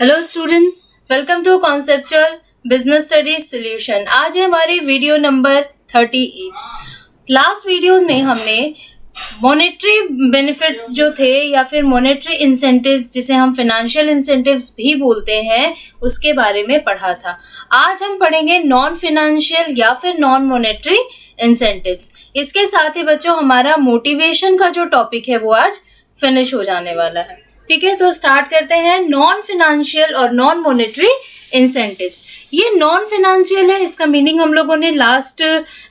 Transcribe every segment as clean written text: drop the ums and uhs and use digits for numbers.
Hello students, welcome to conceptual business studies solution. आज है हमारी वीडियो नंबर 38। लास्ट वीडियो में हमने मॉनेटरी बेनिफिट्स जो थे या फिर मॉनेटरी इंसेंटिव्स, जिसे हम फाइनेंशियल इंसेंटिव्स भी बोलते हैं, उसके बारे में पढ़ा था। आज हम पढ़ेंगे नॉन फाइनेंशियल या फिर नॉन मॉनेटरी इंसेंटिव्स। इसके साथ ही बच्चों हमारा मोटिवेशन का जो टॉपिक है वो आज फिनिश हो जाने वाला है। ठीक है, तो स्टार्ट करते हैं। नॉन फाइनेंशियल और नॉन मॉनेटरी इंसेंटिव्स। ये नॉन फाइनेंशियल है, इसका मीनिंग हम लोगों ने लास्ट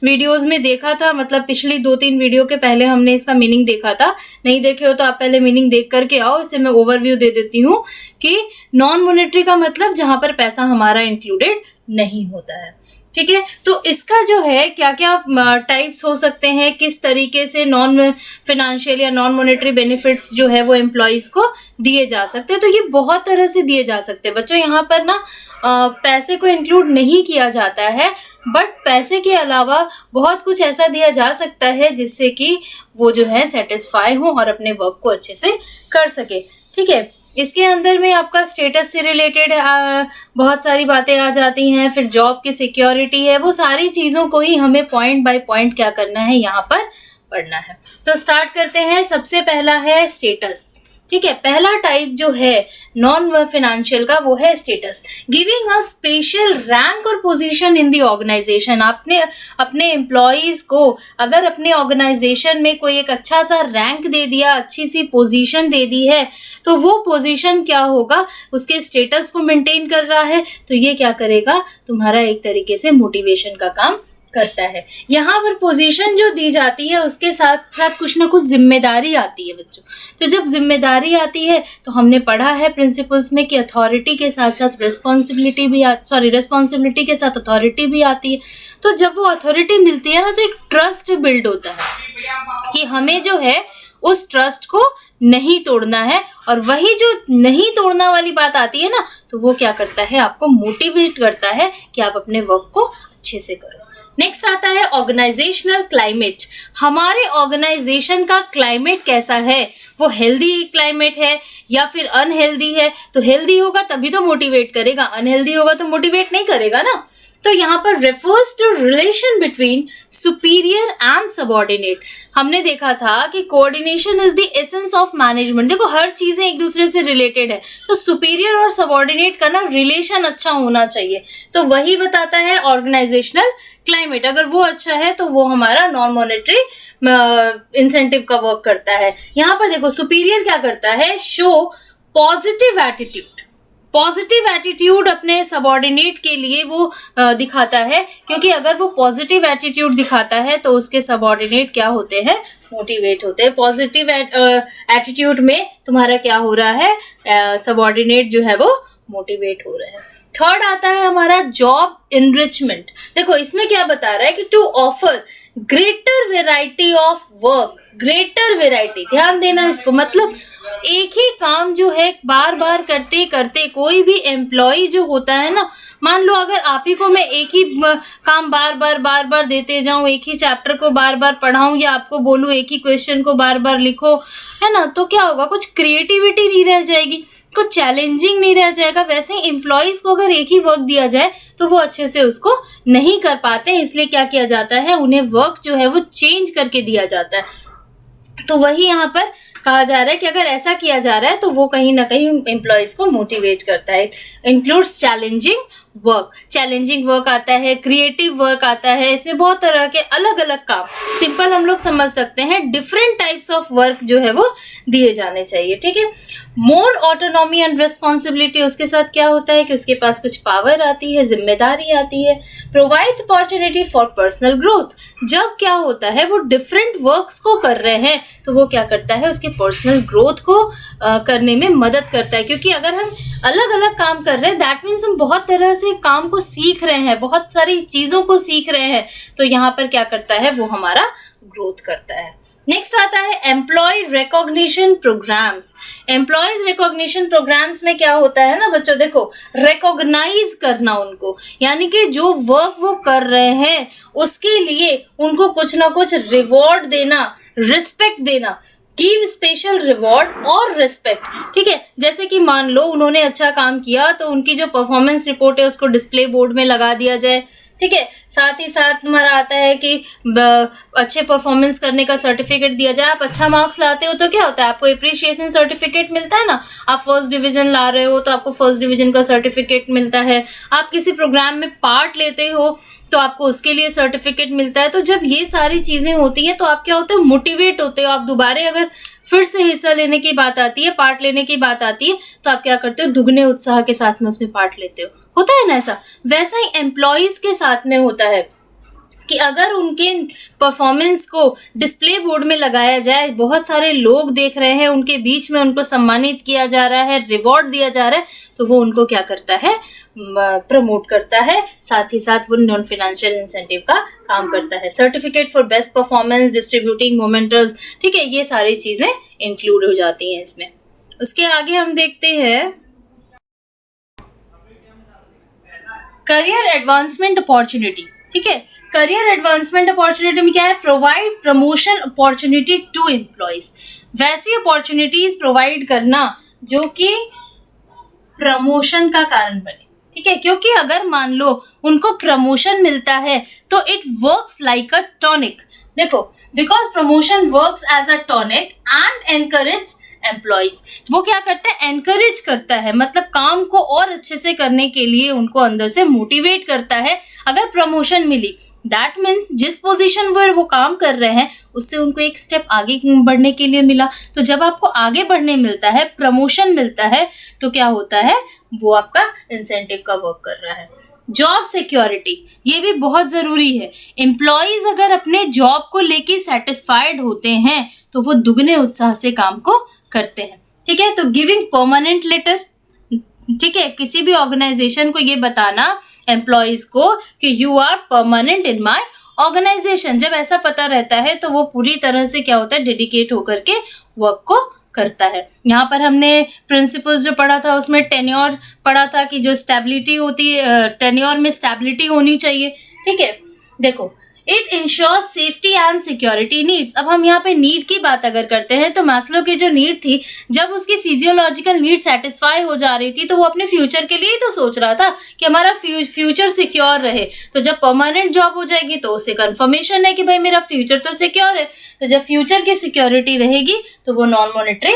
वीडियोस में देखा था, मतलब पिछली 2-3 वीडियो के पहले हमने इसका मीनिंग देखा था। नहीं देखे हो तो आप पहले मीनिंग देख करके आओ। इसे मैं ओवरव्यू दे देती हूँ कि नॉन मॉनेटरी का मतलब जहां पर पैसा हमारा इंक्लूडेड नहीं होता है। ठीक है, तो इसका जो है क्या क्या टाइप्स हो सकते हैं, किस तरीके से नॉन फाइनेंशियल या नॉन मॉनेटरी बेनिफिट्स जो है वो एम्प्लॉयज को दिए जा सकते हैं। तो ये बहुत तरह से दिए जा सकते हैं बच्चों। यहाँ पर ना पैसे को इंक्लूड नहीं किया जाता है, बट पैसे के अलावा बहुत कुछ ऐसा दिया जा सकता है जिससे कि वो जो है सेटिस्फाई हो और अपने वर्क को अच्छे से कर सके। ठीक है, इसके अंदर में आपका स्टेटस से रिलेटेड बहुत सारी बातें आ जाती हैं, फिर जॉब की सिक्योरिटी है, वो सारी चीज़ों को ही हमें पॉइंट बाय पॉइंट क्या करना है, यहाँ पर पढ़ना है। तो स्टार्ट करते हैं। सबसे पहला है स्टेटस। ठीक है, पहला टाइप जो है नॉन फाइनेंशियल का वो है status, giving a special rank और पोजीशन इन द ऑर्गेनाइजेशन। आपने अपने एम्प्लॉयज को अगर अपने ऑर्गेनाइजेशन में कोई एक अच्छा सा रैंक दे दिया, अच्छी सी पोजीशन दे दी है, तो वो पोजीशन क्या होगा, उसके स्टेटस को मेंटेन कर रहा है, तो ये क्या करेगा, तुम्हारा एक तरीके से मोटिवेशन का काम करता है। यहाँ पर पोजीशन जो दी जाती है उसके साथ साथ कुछ ना कुछ जिम्मेदारी आती है बच्चों। तो जब जिम्मेदारी आती है तो हमने पढ़ा है प्रिंसिपल्स में कि अथॉरिटी के साथ साथ रिस्पॉन्सिबिलिटी के साथ अथॉरिटी भी आती है। तो जब वो अथॉरिटी मिलती है ना, तो एक ट्रस्ट बिल्ड होता है कि हमें जो है उस ट्रस्ट को नहीं तोड़ना है, और वही जो नहीं तोड़ना वाली बात आती है ना, तो वो क्या करता है, आपको मोटिवेट करता है कि आप अपने वर्क को अच्छे से करो। नेक्स्ट आता है ऑर्गेनाइजेशनल क्लाइमेट। हमारे ऑर्गेनाइजेशन का क्लाइमेट कैसा है, वो हेल्दी क्लाइमेट है या फिर अनहेल्दी है। तो हेल्दी होगा तभी तो मोटिवेट करेगा, अनहेल्दी होगा तो मोटिवेट नहीं करेगा ना। तो यहाँ पर refers to relation between superior and subordinate. हमने देखा था कि coordination is the essence of management. देखो, हर चीजें एक दूसरे से रिलेटेड है, तो सुपीरियर और सबॉर्डिनेट का ना रिलेशन अच्छा होना चाहिए। तो वही बताता है ऑर्गेनाइजेशनल क्लाइमेट। अगर वो अच्छा है तो वो हमारा नॉन मॉनेटरी इंसेंटिव का वर्क करता है। यहाँ पर देखो, सुपीरियर क्या करता है, show positive attitude. Positive attitude अपने सबॉर्डिनेट के लिए वो दिखाता है, क्योंकि अगर वो पॉजिटिव एटीट्यूड दिखाता है तो उसके सबॉर्डिनेट क्या होते हैं, मोटिवेट होते हैं। पॉजिटिव एटीट्यूड में तुम्हारा क्या हो रहा है, सबॉर्डिनेट जो है वो मोटिवेट हो रहे हैं। थर्ड आता है हमारा जॉब इनरिचमेंट। देखो, इसमें क्या बता रहा है कि to offer greater variety of work. Greater variety, ध्यान देना इसको, मतलब एक ही काम जो है बार बार करते करते कोई भी एम्प्लॉय जो होता है ना, मान लो अगर आप ही को मैं एक ही काम बार बार देते जाऊं, एक ही चैप्टर को बार बार पढ़ाऊं, या आपको बोलूं एक ही क्वेश्चन को बार बार लिखो, है ना, तो क्या होगा, कुछ क्रिएटिविटी नहीं रह जाएगी, कुछ चैलेंजिंग नहीं रह जाएगा। वैसे ही एम्प्लॉयज को अगर एक ही वर्क दिया जाए तो वो अच्छे से उसको नहीं कर पाते, इसलिए क्या किया जाता है, उन्हें वर्क जो है वो चेंज करके दिया जाता है। तो वही यहाँ पर कहा जा रहा है कि अगर ऐसा किया जा रहा है तो वो कहीं ना कहीं एम्प्लॉयज को मोटिवेट करता है। Includes challenging work. Challenging work आता है, क्रिएटिव वर्क आता है, इसमें बहुत तरह के अलग अलग काम, सिंपल हम लोग समझ सकते हैं, डिफरेंट टाइप्स ऑफ वर्क जो है वो दिए जाने चाहिए। ठीक है, मोर ऑटोनॉमी एंड रिस्पॉन्सिबिलिटी। उसके साथ क्या होता है कि उसके पास कुछ पावर आती है, जिम्मेदारी आती है। Provides opportunity for personal growth. जब क्या होता है, वो डिफरेंट वर्क्स को कर रहे हैं तो वो क्या करता है, उसके पर्सनल ग्रोथ को करने में मदद करता है। क्योंकि अगर हम अलग अलग काम कर रहे हैं, दैट मीन्स हम बहुत तरह से काम को सीख रहे हैं, बहुत सारी चीजों को सीख रहे हैं, तो यहाँ पर क्या करता है, वो हमारा ग्रोथ करता है। नेक्स्ट आता है employ recognition programs. Employees recognition programs में क्या होता है ना बच्चों, देखो, रिकॉग्नाइज करना उनको, यानी कि जो वर्क वो कर रहे हैं उसके लिए उनको कुछ ना कुछ रिवॉर्ड देना, रिस्पेक्ट देना। गिव स्पेशल रिवॉर्ड और रिस्पेक्ट, ठीक है। जैसे कि मान लो उन्होंने अच्छा काम किया तो उनकी जो परफॉर्मेंस रिपोर्ट है उसको डिस्प्ले बोर्ड में लगा दिया जाए, ठीक है। साथ ही साथ तुम्हारा आता है कि अच्छे परफॉर्मेंस करने का सर्टिफिकेट दिया जाए। आप अच्छा मार्क्स लाते हो तो क्या होता है, आपको एप्रिसिएशन सर्टिफिकेट मिलता है ना। आप फर्स्ट डिवीजन ला रहे हो तो आपको फर्स्ट डिवीजन का सर्टिफिकेट मिलता है। आप किसी प्रोग्राम में पार्ट लेते हो तो आपको उसके लिए सर्टिफिकेट मिलता है। तो जब ये सारी चीजें होती हैं तो आप क्या होते हो, मोटिवेट होते हो। आप दोबारा अगर फिर से हिस्सा लेने की बात आती है, पार्ट लेने की बात आती है, तो आप क्या करते हो, दुगने उत्साह के साथ में उसमें पार्ट लेते हो। होता है ना ऐसा। वैसा ही एम्प्लॉइज के साथ में होता है कि अगर उनके परफॉर्मेंस को डिस्प्ले बोर्ड में लगाया जाए, बहुत सारे लोग देख रहे हैं, उनके बीच में उनको सम्मानित किया जा रहा है, रिवॉर्ड दिया जा रहा है, तो वो उनको क्या करता है, प्रमोट करता है। साथ ही साथ वो नॉन फाइनेंशियल इंसेंटिव का काम करता है। Certificate for best performance, distributing mementos, ठीक है, ये सारी चीजें इंक्लूड हो जाती हैं इसमें। उसके आगे हम देखते हैं करियर एडवांसमेंट अपॉर्चुनिटी, ठीक है। करियर एडवांसमेंट अपॉर्चुनिटी में क्या है, provide promotion opportunity to employees. वैसी अपॉर्चुनिटीज प्रोवाइड करना जो कि प्रमोशन का कारण बने, ठीक है। क्योंकि अगर मान लो उनको प्रमोशन मिलता है तो it works like a tonic. देखो, because promotion works as a tonic and encourage employees. वो क्या करता है, एनकरेज करता है, मतलब काम को और अच्छे से करने के लिए उनको अंदर से मोटिवेट करता है। अगर प्रमोशन मिली, दैट मीन्स जिस पोजीशन पर वो काम कर रहे हैं उससे उनको एक स्टेप आगे बढ़ने के लिए मिला। तो जब आपको आगे बढ़ने मिलता है, प्रमोशन मिलता है, तो क्या होता है, वो आपका इंसेंटिव का वर्क कर रहा है। जॉब सिक्योरिटी, ये भी बहुत जरूरी है। एम्प्लॉइज अगर अपने जॉब को लेके सेटिस्फाइड होते हैं तो वो दुगने उत्साह से काम को करते हैं, ठीक है। तो गिविंग परमानेंट लेटर, ठीक है, किसी भी ऑर्गेनाइजेशन को ये बताना एम्प्लॉइज को कि you are permanent in my organization. जब ऐसा पता रहता है तो वो पूरी तरह से क्या होता है, डेडिकेट होकर के वर्क को करता है। यहाँ पर हमने प्रिंसिपल्स जो पढ़ा था उसमें टेन्योर पढ़ा था कि जो स्टेबिलिटी होती है, टेन्योर में स्टेबिलिटी होनी चाहिए, ठीक है। देखो, it ensures safety and security needs. अब हम यहाँ पे नीड की बात अगर करते हैं तो मास्लो की जो नीड थी, जब उसकी फिजियोलॉजिकल नीड सेटिस्फाई हो जा रही थी तो वो अपने फ्यूचर के लिए ही तो सोच रहा था कि हमारा फ्यूचर सिक्योर रहे। तो जब परमानेंट जॉब हो जाएगी तो उसे कंफर्मेशन है कि भाई मेरा फ्यूचर तो सिक्योर है। तो जब फ्यूचर की सिक्योरिटी रहेगी तो वो नॉन मॉनेटरी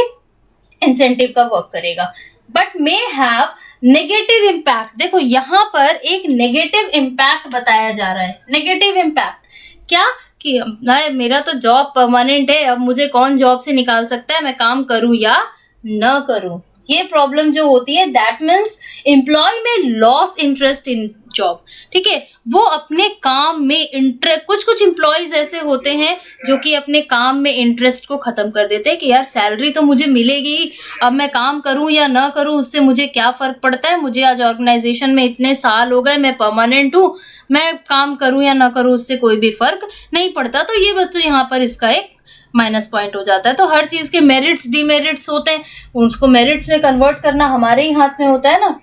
इंसेंटिव का वर्क करेगा। But may have negative impact. देखो, यहाँ पर एक नेगेटिव इम्पैक्ट बताया जा रहा है। नेगेटिव इम्पैक्ट क्या, कि मेरा तो जॉब परमानेंट है, अब मुझे कौन जॉब से निकाल सकता है, मैं काम करूं या न करूं। ये प्रॉब्लम जो होती है, दैट मीन्स एम्प्लॉय में लॉस इंटरेस्ट इन जॉब, ठीक है। वो अपने काम में इंटरेस्ट, कुछ एम्प्लॉयज ऐसे होते हैं जो कि अपने काम में इंटरेस्ट को खत्म कर देते हैं कि यार सैलरी तो मुझे मिलेगी, अब मैं काम करूं या ना करूं उससे मुझे क्या फर्क पड़ता है, मुझे आज ऑर्गेनाइजेशन में इतने साल हो गए, मैं परमानेंट हूं, मैं काम करूं या ना करूं उससे कोई भी फर्क नहीं पड़ता। तो ये बच्चों यहाँ पर इसका एक माइनस पॉइंट हो जाता है। तो हर चीज के मेरिट्स डिमेरिट्स होते हैं, उसको मेरिट्स में कन्वर्ट करना हमारे ही हाथ में होता है ना।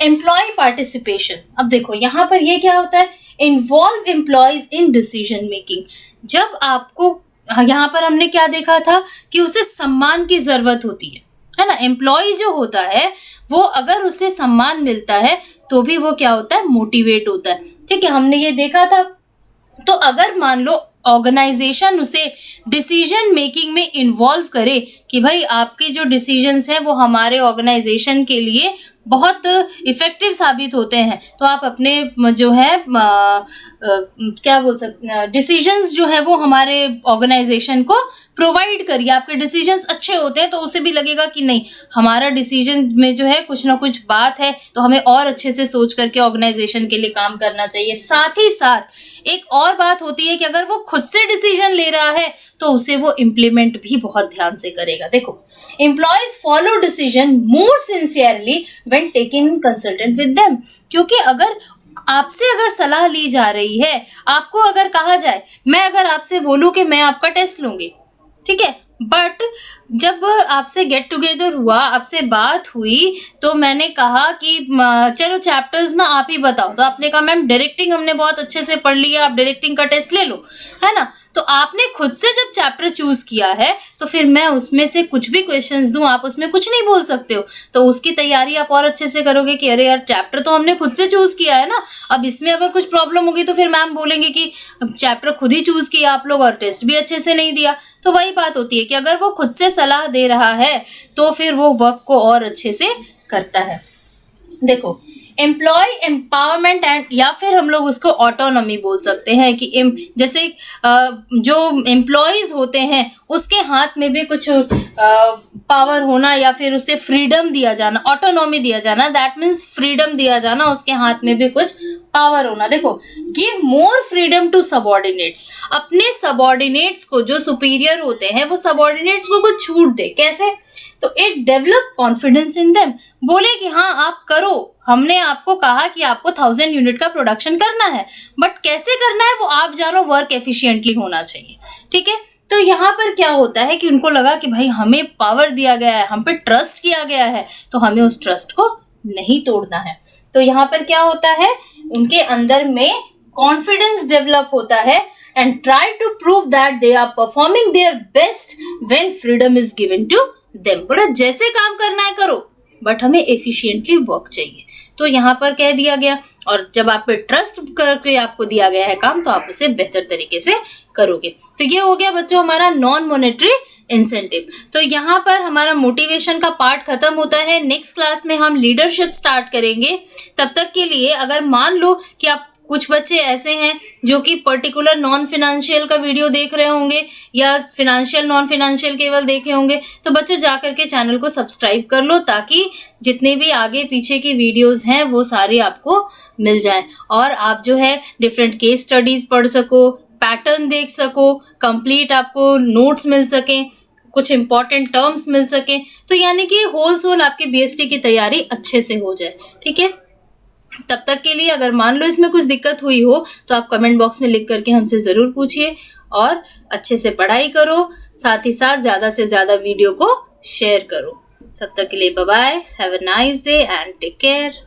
एम्प्लॉय पार्टिसिपेशन, अब देखो यहाँ पर ये क्या होता है, involve employees in decision making. जब आपको, यहाँ पर हमने क्या देखा था कि उसे सम्मान की जरूरत होती है ना। एम्प्लॉय जो होता है वो अगर उसे सम्मान मिलता है तो भी वो क्या होता है, मोटिवेट होता है, ठीक है, हमने ये देखा था। तो अगर मान लो ऑर्गेनाइजेशन उसे डिसीजन मेकिंग में इन्वॉल्व करे कि भाई आपके जो डिसीजंस है वो हमारे ऑर्गेनाइजेशन के लिए बहुत इफेक्टिव साबित होते हैं, तो आप अपने जो है क्या बोल सकते, डिसीजंस जो है वो हमारे ऑर्गेनाइजेशन को प्रोवाइड करिए। आपके डिसीजंस अच्छे होते हैं तो उसे भी लगेगा कि नहीं, हमारा डिसीजन में जो है कुछ ना कुछ बात है, तो हमें और अच्छे से सोच करके ऑर्गेनाइजेशन के लिए काम करना चाहिए। साथ ही साथ एक और बात होती है कि अगर वो खुद से डिसीजन ले रहा है तो उसे वो इम्प्लीमेंट भी बहुत ध्यान से करेगा। देखो, employees follow decision more sincerely when taking consultant with them. क्योंकि अगर आपसे अगर सलाह ली जा रही है, आपको अगर कहा जाए, मैं अगर आपसे बोलूं कि मैं आपका टेस्ट लूंगी, ठीक है, बट जब आपसे गेट टुगेदर हुआ, आपसे बात हुई, तो मैंने कहा कि चलो चैप्टर्स ना आप ही बताओ, तो आपने कहा मैम डायरेक्टिंग हमने बहुत अच्छे से पढ़ लिया, आप डायरेक्टिंग का टेस्ट ले लो, है ना। तो आपने खुद से जब चैप्टर चूज किया है तो फिर मैं उसमें से कुछ भी क्वेश्चंस दूं, आप उसमें कुछ नहीं बोल सकते हो। तो उसकी तैयारी आप और अच्छे से करोगे कि अरे यार चैप्टर तो हमने खुद से चूज किया है ना, अब इसमें अगर कुछ प्रॉब्लम होगी तो फिर मैम बोलेंगे कि चैप्टर खुद ही चूज किया आप लोग और टेस्ट भी अच्छे से नहीं दिया। तो वही बात होती है कि अगर वो खुद से सलाह दे रहा है तो फिर वो वर्क को और अच्छे से करता है। देखो, एम्प्लॉय एम्पावरमेंट एंड, या फिर हम लोग उसको ऑटोनॉमी बोल सकते हैं कि जैसे जो एम्प्लॉयज होते हैं उसके हाथ में भी कुछ पावर होना या फिर उसे फ्रीडम दिया जाना, ऑटोनॉमी दिया जाना, दैट मीन्स फ्रीडम दिया जाना, उसके हाथ में भी कुछ पावर होना। देखो, give more freedom to subordinates, अपने सबऑर्डिनेट्स को, जो सुपीरियर होते हैं वो सबऑर्डिनेट्स को कुछ छूट दे। कैसे? तो it develop confidence in them, बोले कि हाँ आप करो, हमने आपको कहा कि आपको 1000 यूनिट का प्रोडक्शन करना है, बट कैसे करना है वो आप जानो, वर्क एफिशिएंटली होना चाहिए। ठीक है, तो यहाँ पर क्या होता है कि उनको लगा कि भाई हमें पावर दिया गया है, हम पे ट्रस्ट किया गया है, तो हमें उस ट्रस्ट को नहीं तोड़ना है। तो यहाँ पर क्या होता है, उनके अंदर में कॉन्फिडेंस डेवलप होता है and try to prove that they are performing their best when freedom is given to them. बोला जैसे काम करना है करो, बट हमें एफिशिएंटली वर्क चाहिए। तो यहाँ पर कह दिया गया, और जब आप पे ट्रस्ट करके आपको दिया गया है काम तो आप उसे बेहतर तरीके से करोगे। तो ये हो गया बच्चों हमारा नॉन मॉनेटरी इंसेंटिव। तो यहाँ पर हमारा मोटिवेशन का पार्ट खत्म होता है। नेक्स्ट क्लास में हम लीडरशिप स्टार्ट करेंगे। तब तक के लिए अगर मान लो कि आप, कुछ बच्चे ऐसे हैं जो कि पर्टिकुलर नॉन फिनेंशियल का वीडियो देख रहे होंगे या फिनेंशियल नॉन फिनेंशियल केवल देखे होंगे, तो बच्चों जा करके चैनल को सब्सक्राइब कर लो ताकि जितने भी आगे पीछे की वीडियोस हैं वो सारी आपको मिल जाए और आप जो है डिफरेंट केस स्टडीज पढ़ सको, पैटर्न देख सको, कंप्लीट आपको नोट्स मिल सकें, कुछ इंपॉर्टेंट टर्म्स मिल सकें। तो यानी कि होल सोल आपकी बीएसटी की तैयारी अच्छे से हो जाए। ठीक है, तब तक के लिए अगर मान लो इसमें कुछ दिक्कत हुई हो तो आप कमेंट बॉक्स में लिख करके हमसे ज़रूर पूछिए और अच्छे से पढ़ाई करो, साथ ही साथ ज़्यादा से ज़्यादा वीडियो को शेयर करो। तब तक के लिए bye bye, have a nice day and take care.